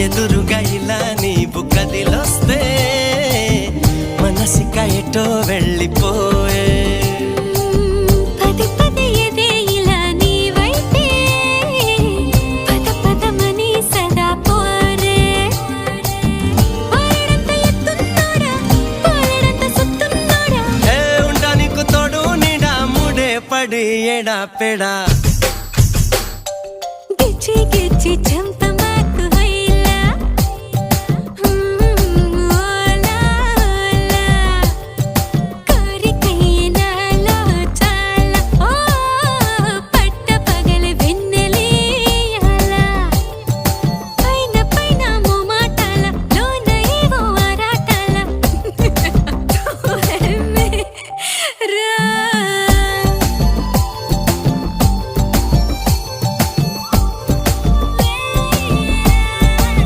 ఎదురుగా ఇలా నీవు కదిలొస్తే మనసిక ఎటో వెళ్ళిపోయే పది పది ఎదే ఇలా నీ వైపే పద పదమని సదా పోరే పారడంత ఎత్తున్నోడా పారడంత సుత్తున్నోడా ఏ ఉండా నీకు తోడు నీడా మూడే పడి ఎడా పెడా గిచ్చి గిచ్చి